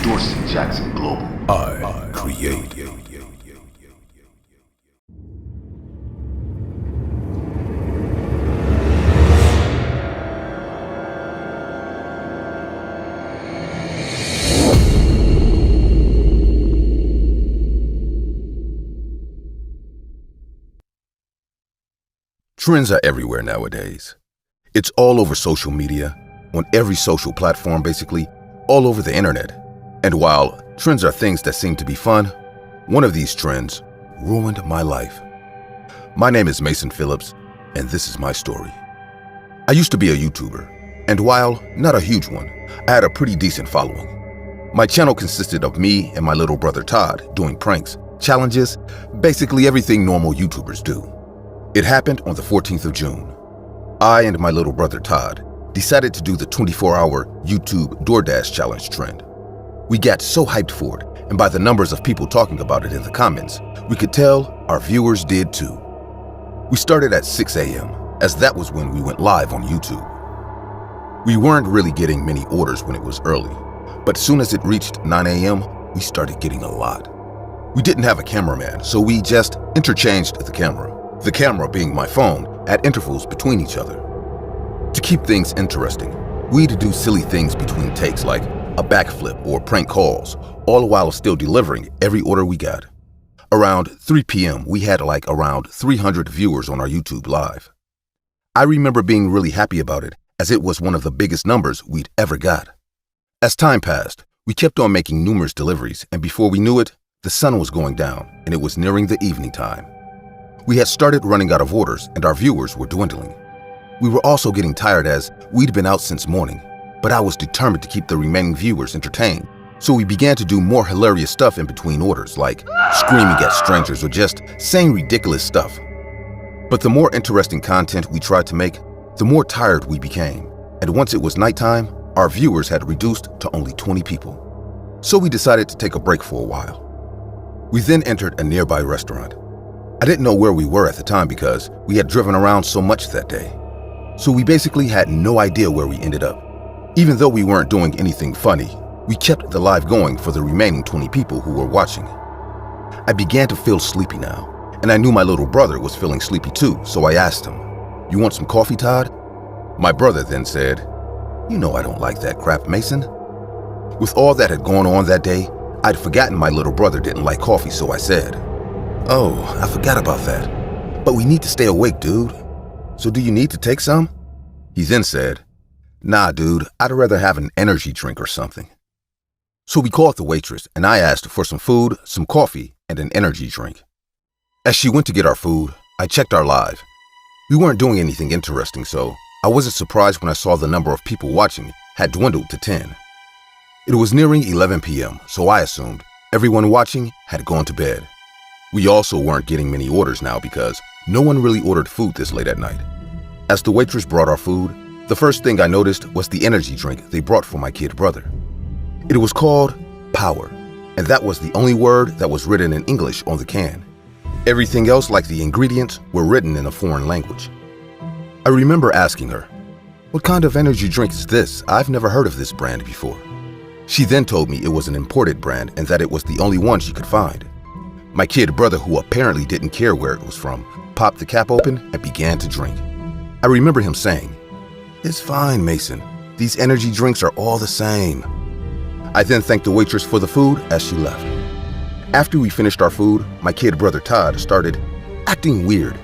Dorsey Jackson Global. I create. Trends are everywhere nowadays. It's all over social media, on every social platform basically, all over the internet. And while trends are things that seem to be fun, one of these trends ruined my life. My name is Mason Phillips, and this is my story. I used to be a YouTuber, and while not a huge one, I had a pretty decent following. My channel consisted of me and my little brother Todd doing pranks, challenges, basically everything normal YouTubers do. It happened on the 14th of June. I and my little brother Todd decided to do the 24-hour YouTube DoorDash challenge trend. We got so hyped for it, and by the numbers of people talking about it in the comments, we could tell our viewers did too. We started at 6 a.m., as that was when we went live on YouTube. We weren't really getting many orders when it was early, but soon as it reached 9 a.m., we started getting a lot. We didn't have a cameraman, so we just interchanged the camera being my phone at intervals between each other. To keep things interesting, we'd do silly things between takes like a backflip or prank calls, all while still delivering every order we got. Around 3 p.m., we had around 300 viewers on our YouTube live. I remember being really happy about it, as it was one of the biggest numbers we'd ever got. As time passed, we kept on making numerous deliveries, and before we knew it, the sun was going down and it was nearing the evening time. We had started running out of orders and our viewers were dwindling. We were also getting tired as we'd been out since morning, but I was determined to keep the remaining viewers entertained, so we began to do more hilarious stuff in between orders, like screaming at strangers or just saying ridiculous stuff. But the more interesting content we tried to make, the more tired we became, and once it was nighttime, our viewers had reduced to only 20 people. So we decided to take a break for a while. We then entered a nearby restaurant. I didn't know where we were at the time because we had driven around so much that day. So we basically had no idea where we ended up. Even though we weren't doing anything funny, we kept the live going for the remaining 20 people who were watching. I began to feel sleepy now, and I knew my little brother was feeling sleepy too, so I asked him, "You want some coffee, Todd?" My brother then said, "You know I don't like that crap, Mason." With all that had gone on that day, I'd forgotten my little brother didn't like coffee, so I said, "Oh, I forgot about that. But we need to stay awake, dude. So do you need to take some?" He then said, "Nah, dude, I'd rather have an energy drink or something." So we called the waitress and I asked for some food, some coffee, and an energy drink. As she went to get our food, I checked our live. We weren't doing anything interesting, so I wasn't surprised when I saw the number of people watching had dwindled to 10. It was nearing 11 p.m., so I assumed everyone watching had gone to bed. We also weren't getting many orders now because no one really ordered food this late at night. As the waitress brought our food, the first thing I noticed was the energy drink they brought for my kid brother. It was called Power, and that was the only word that was written in English on the can. Everything else, like the ingredients, were written in a foreign language. I remember asking her, "What kind of energy drink is this? I've never heard of this brand before." She then told me it was an imported brand and that it was the only one she could find. My kid brother, who apparently didn't care where it was from, popped the cap open and began to drink. I remember him saying, "It's fine, Mason. These energy drinks are all the same." I then thanked the waitress for the food as she left. After we finished our food, my kid brother Todd started acting weird.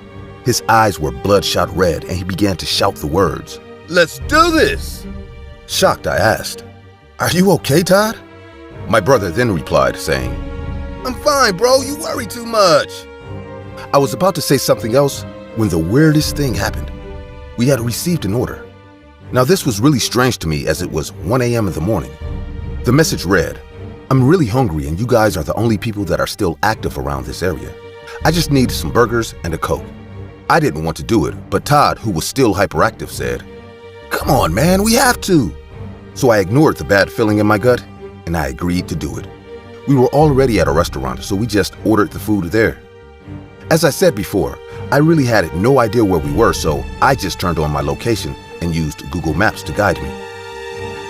His eyes were bloodshot red and he began to shout the words, "Let's do this!" Shocked, I asked, "Are you okay, Todd?" My brother then replied saying, "I'm fine, bro. You worry too much." I was about to say something else when the weirdest thing happened. We had received an order. Now this was really strange to me as it was 1 a.m. in the morning. The message read, "I'm really hungry and you guys are the only people that are still active around this area. I just need some burgers and a Coke." I didn't want to do it, but Todd, who was still hyperactive, said, "Come on, man, we have to." So I ignored the bad feeling in my gut and I agreed to do it. We were already at a restaurant, so we just ordered the food there. As I said before, I really had no idea where we were, so I just turned on my location and used Google Maps to guide me.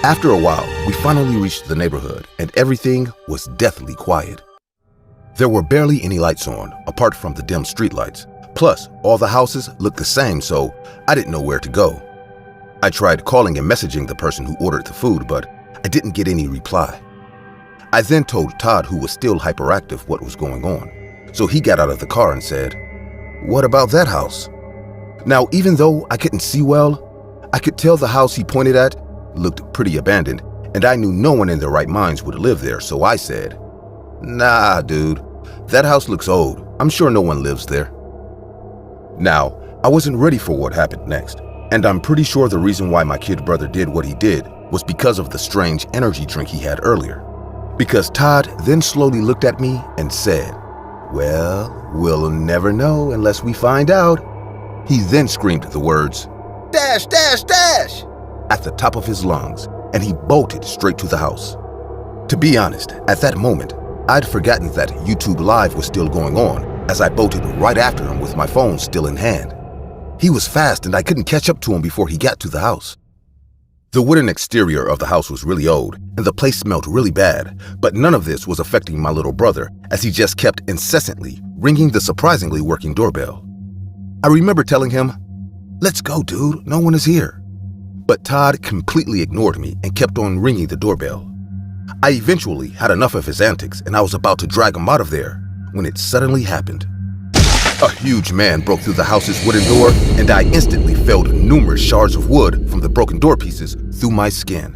After a while, we finally reached the neighborhood and everything was deathly quiet. There were barely any lights on, apart from the dim streetlights. Plus, all the houses looked the same, so I didn't know where to go. I tried calling and messaging the person who ordered the food, but I didn't get any reply. I then told Todd, who was still hyperactive, what was going on. So he got out of the car and said, "What about that house?" Now, even though I couldn't see well, I could tell the house he pointed at looked pretty abandoned, and I knew no one in their right minds would live there, so I said, "Nah, dude, that house looks old. I'm sure no one lives there." Now, I wasn't ready for what happened next, and I'm pretty sure the reason why my kid brother did what he did was because of the strange energy drink he had earlier. Because Todd then slowly looked at me and said, "Well, we'll never know unless we find out." He then screamed the words, "Dash, dash, dash!" at the top of his lungs, and he bolted straight to the house. To be honest, at that moment, I'd forgotten that YouTube Live was still going on, as I bolted right after him with my phone still in hand. He was fast and I couldn't catch up to him before he got to the house. The wooden exterior of the house was really old, and the place smelled really bad, but none of this was affecting my little brother, as he just kept incessantly ringing the surprisingly working doorbell. I remember telling him, "Let's go, dude, no one is here." But Todd completely ignored me and kept on ringing the doorbell. I eventually had enough of his antics and I was about to drag him out of there when it suddenly happened. A huge man broke through the house's wooden door, and I instantly felt numerous shards of wood from the broken door pieces through my skin.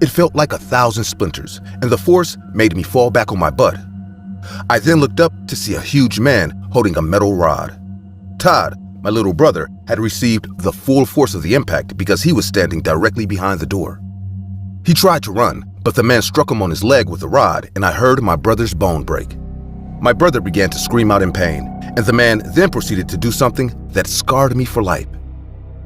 It felt like 1,000 splinters, and the force made me fall back on my butt. I then looked up to see a huge man holding a metal rod. Todd, my little brother, had received the full force of the impact because he was standing directly behind the door. He tried to run, but the man struck him on his leg with the rod, and I heard my brother's bone break. My brother began to scream out in pain, and the man then proceeded to do something that scarred me for life.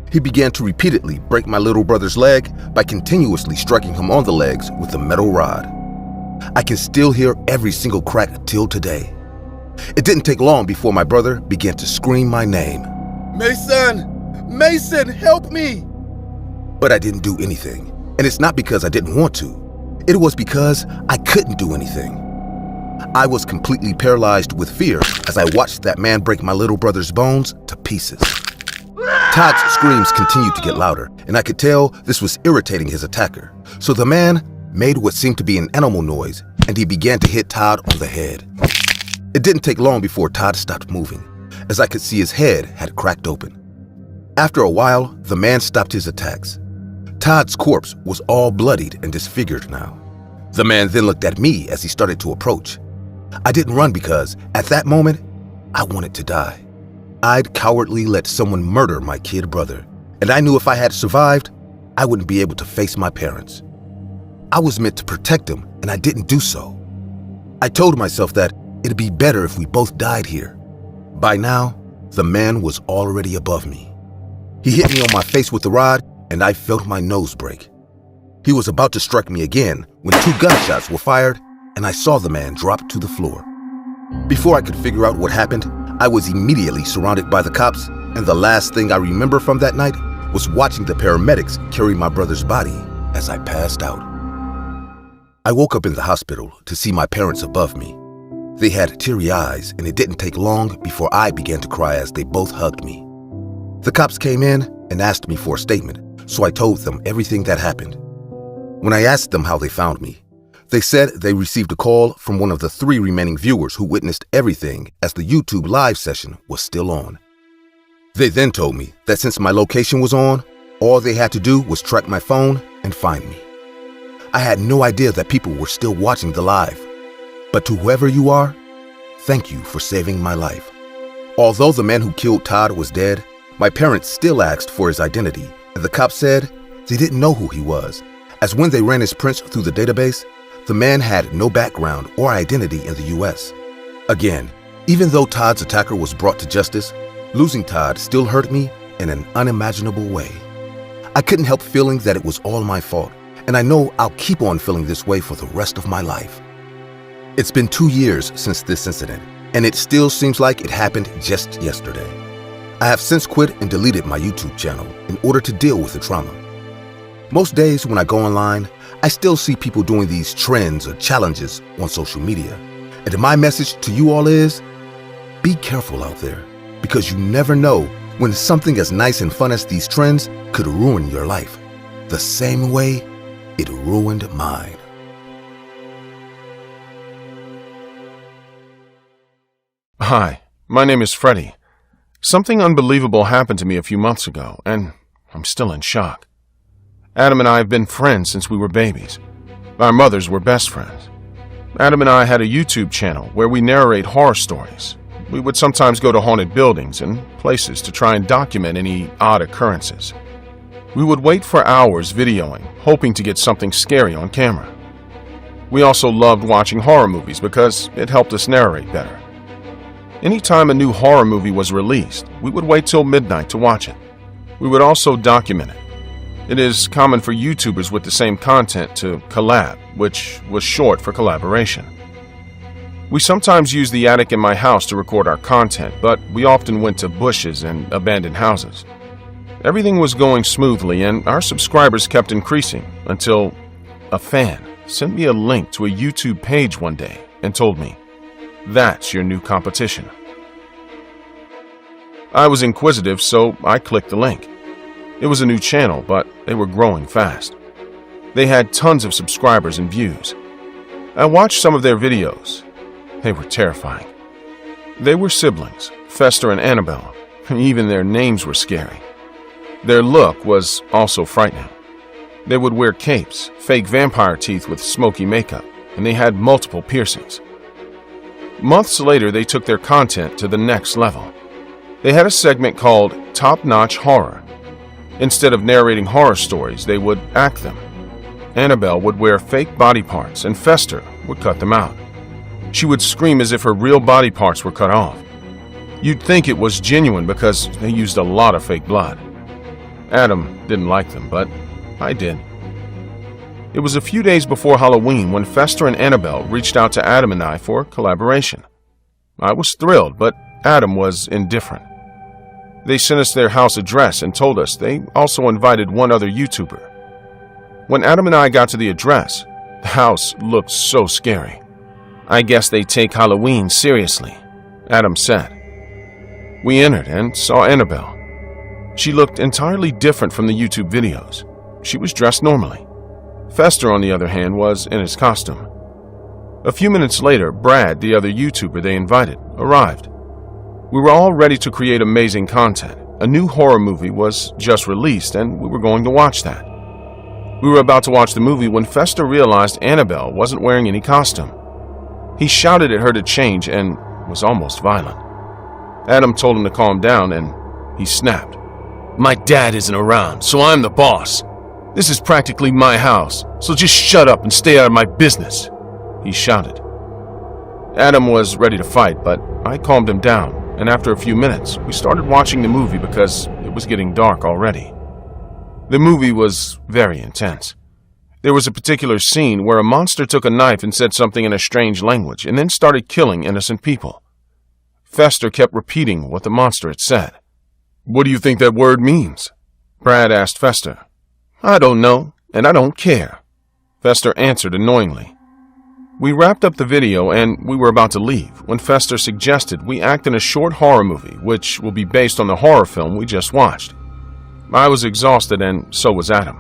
He began to repeatedly break my little brother's leg by continuously striking him on the legs with the metal rod. I can still hear every single crack till today. It didn't take long before my brother began to scream my name. "Mason! Mason, help me!" But I didn't do anything, and it's not because I didn't want to. It was because I couldn't do anything. I was completely paralyzed with fear as I watched that man break my little brother's bones to pieces. Todd's screams continued to get louder, and I could tell this was irritating his attacker. So the man made what seemed to be an animal noise, and he began to hit Todd on the head. It didn't take long before Todd stopped moving, as I could see his head had cracked open. After a while, the man stopped his attacks. Todd's corpse was all bloodied and disfigured now. The man then looked at me as he started to approach. I didn't run because, at that moment, I wanted to die. I'd cowardly let someone murder my kid brother, and I knew if I had survived, I wouldn't be able to face my parents. I was meant to protect them, and I didn't do so. I told myself that it'd be better if we both died here. By now, the man was already above me. He hit me on my face with the rod, and I felt my nose break. He was about to strike me again when 2 gunshots were fired, and I saw the man drop to the floor. Before I could figure out what happened, I was immediately surrounded by the cops, and the last thing I remember from that night was watching the paramedics carry my brother's body as I passed out. I woke up in the hospital to see my parents above me. They had teary eyes, and it didn't take long before I began to cry as they both hugged me. The cops came in and asked me for a statement, so I told them everything that happened. When I asked them how they found me, they said they received a call from one of the 3 remaining viewers who witnessed everything as the YouTube live session was still on. They then told me that since my location was on, all they had to do was track my phone and find me. I had no idea that people were still watching the live. But to whoever you are, thank you for saving my life. Although the man who killed Todd was dead, my parents still asked for his identity, and the cops said they didn't know who he was, as when they ran his prints through the database, the man had no background or identity in the US. Again, even though Todd's attacker was brought to justice, losing Todd still hurt me in an unimaginable way. I couldn't help feeling that it was all my fault, and I know I'll keep on feeling this way for the rest of my life. It's been 2 years since this incident, and it still seems like it happened just yesterday. I have since quit and deleted my YouTube channel in order to deal with the trauma. Most days when I go online, I still see people doing these trends or challenges on social media. And my message to you all is, be careful out there, because you never know when something as nice and fun as these trends could ruin your life, the same way it ruined mine. Hi, my name is Freddie. Something unbelievable happened to me a few months ago, and I'm still in shock. Adam and I have been friends since we were babies. Our mothers were best friends. Adam and I had a YouTube channel where we narrate horror stories. We would sometimes go to haunted buildings and places to try and document any odd occurrences. We would wait for hours videoing, hoping to get something scary on camera. We also loved watching horror movies because it helped us narrate better. Anytime a new horror movie was released, we would wait till midnight to watch it. We would also document it. It is common for YouTubers with the same content to collab, which was short for collaboration. We sometimes used the attic in my house to record our content, but we often went to bushes and abandoned houses. Everything was going smoothly and our subscribers kept increasing until a fan sent me a link to a YouTube page one day and told me, "That's your new competition." I was inquisitive, so I clicked the link. It was a new channel, but they were growing fast. They had tons of subscribers and views. I watched some of their videos. They were terrifying. They were siblings, Fester and Annabelle. Even their names were scary. Their look was also frightening. They would wear capes, fake vampire teeth with smoky makeup, and they had multiple piercings. Months later, they took their content to the next level. They had a segment called Top Notch Horror. Instead of narrating horror stories, they would act them. Annabelle would wear fake body parts, and Fester would cut them out. She would scream as if her real body parts were cut off. You'd think it was genuine because they used a lot of fake blood. Adam didn't like them, but I did. It was a few days before Halloween when Fester and Annabelle reached out to Adam and I for collaboration. I was thrilled, but Adam was indifferent. They sent us their house address and told us they also invited one other YouTuber. When Adam and I got to the address, the house looked so scary. "I guess they take Halloween seriously," Adam said. We entered and saw Annabelle. She looked entirely different from the YouTube videos. She was dressed normally. Fester, on the other hand, was in his costume. A few minutes later, Brad, the other YouTuber they invited, arrived. We were all ready to create amazing content. A new horror movie was just released and we were going to watch that. We were about to watch the movie when Fester realized Annabelle wasn't wearing any costume. He shouted at her to change and was almost violent. Adam told him to calm down and he snapped. "My dad isn't around, so I'm the boss. This is practically my house, so just shut up and stay out of my business," he shouted. Adam was ready to fight, but I calmed him down, and after a few minutes, we started watching the movie because it was getting dark already. The movie was very intense. There was a particular scene where a monster took a knife and said something in a strange language and then started killing innocent people. Fester kept repeating what the monster had said. "What do you think that word means?" Brad asked Fester. "I don't know, and I don't care," Fester answered annoyingly. We wrapped up the video and we were about to leave when Fester suggested we act in a short horror movie which will be based on the horror film we just watched. I was exhausted and so was Adam.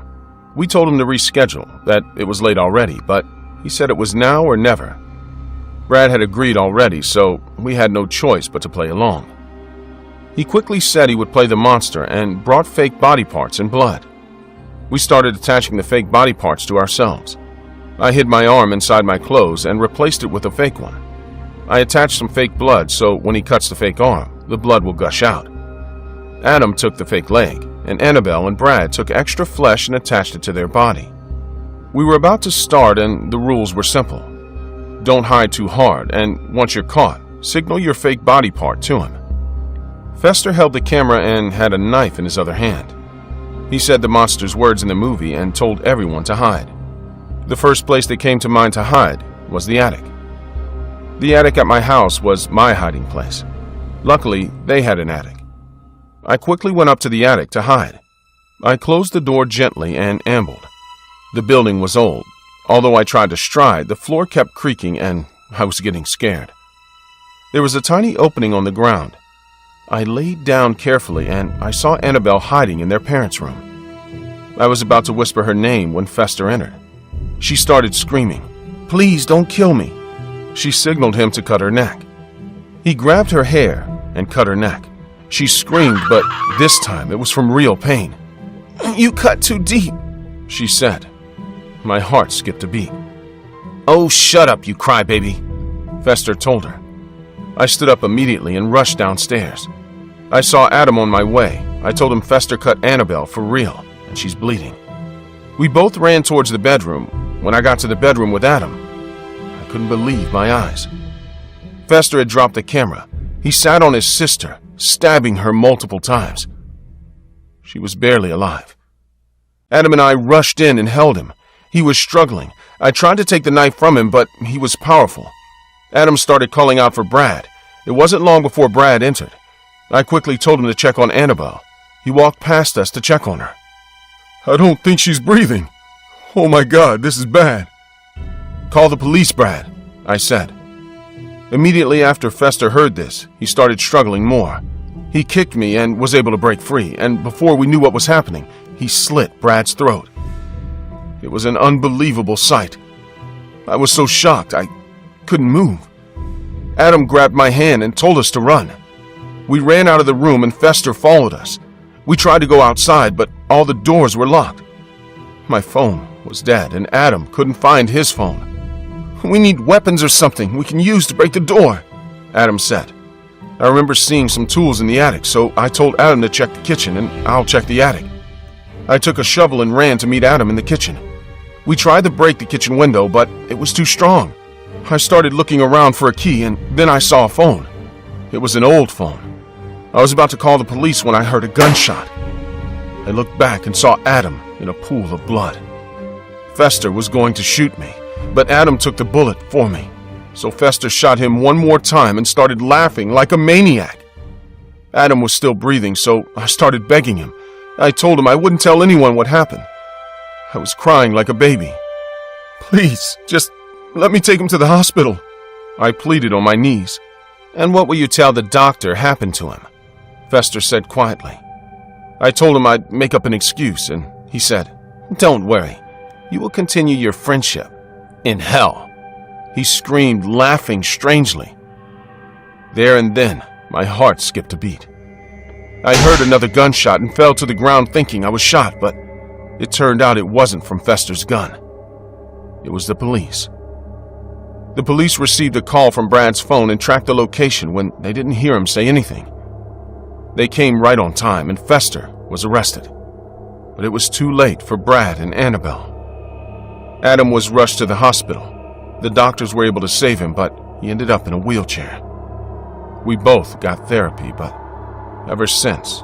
We told him to reschedule, that it was late already, but he said it was now or never. Brad had agreed already, so we had no choice but to play along. He quickly said he would play the monster and brought fake body parts and blood. We started attaching the fake body parts to ourselves. I hid my arm inside my clothes and replaced it with a fake one. I attached some fake blood so when he cuts the fake arm, the blood will gush out. Adam took the fake leg, and Annabelle and Brad took extra flesh and attached it to their body. We were about to start and the rules were simple. Don't hide too hard, and once you're caught, signal your fake body part to him. Fester held the camera and had a knife in his other hand. He said the monster's words in the movie and told everyone to hide. The first place that came to mind to hide was the attic. The attic at my house was my hiding place. Luckily, they had an attic. I quickly went up to the attic to hide. I closed the door gently and ambled. The building was old. Although I tried to stride, the floor kept creaking and I was getting scared. There was a tiny opening on the ground. I laid down carefully and I saw Annabelle hiding in their parents' room. I was about to whisper her name when Fester entered. She started screaming, "Please don't kill me." She signaled him to cut her neck. He grabbed her hair and cut her neck. She screamed, but this time it was from real pain. "You cut too deep," she said. My heart skipped a beat. "Oh, shut up, you crybaby," Fester told her. I stood up immediately and rushed downstairs. I saw Adam on my way. I told him Fester cut Annabelle for real, and she's bleeding. We both ran towards the bedroom. When I got to the bedroom with Adam, I couldn't believe my eyes. Fester had dropped the camera. He sat on his sister, stabbing her multiple times. She was barely alive. Adam and I rushed in and held him. He was struggling. I tried to take the knife from him, but he was powerful. Adam started calling out for Brad. It wasn't long before Brad entered. I quickly told him to check on Annabelle. He walked past us to check on her. "I don't think she's breathing. Oh my God, this is bad." "Call the police, Brad," I said. Immediately after Fester heard this, he started struggling more. He kicked me and was able to break free, and before we knew what was happening, he slit Brad's throat. It was an unbelievable sight. I was so shocked I couldn't move. Adam grabbed my hand and told us to run. We ran out of the room and Fester followed us. We tried to go outside, but all the doors were locked. My phone was dead and Adam couldn't find his phone. "We need weapons or something we can use to break the door," Adam said. I remember seeing some tools in the attic, so I told Adam to check the kitchen and I'll check the attic. I took a shovel and ran to meet Adam in the kitchen. We tried to break the kitchen window, but it was too strong. I started looking around for a key and then I saw a phone. It was an old phone. I was about to call the police when I heard a gunshot. I looked back and saw Adam in a pool of blood. Fester was going to shoot me, but Adam took the bullet for me. So Fester shot him one more time and started laughing like a maniac. Adam was still breathing, so I started begging him. I told him I wouldn't tell anyone what happened. I was crying like a baby. "Please, just let me take him to the hospital," I pleaded on my knees. "And what will you tell the doctor happened to him?" Fester said quietly. I told him I'd make up an excuse, and he said, "Don't worry. You will continue your friendship in hell." He screamed, laughing strangely. There and then, my heart skipped a beat. I heard another gunshot and fell to the ground thinking I was shot, but it turned out it wasn't from Fester's gun. It was the police. The police received a call from Brad's phone and tracked the location when they didn't hear him say anything. They came right on time and Fester was arrested. But it was too late for Brad and Annabelle. Adam was rushed to the hospital. The doctors were able to save him, but he ended up in a wheelchair. We both got therapy, but ever since,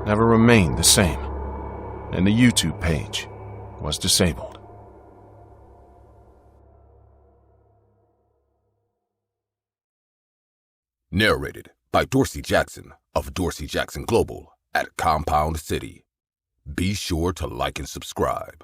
never remained the same. And the YouTube page was disabled. Narrated by Dorsey Jackson of Dorsey Jackson Global at Compound City. Be sure to like and subscribe.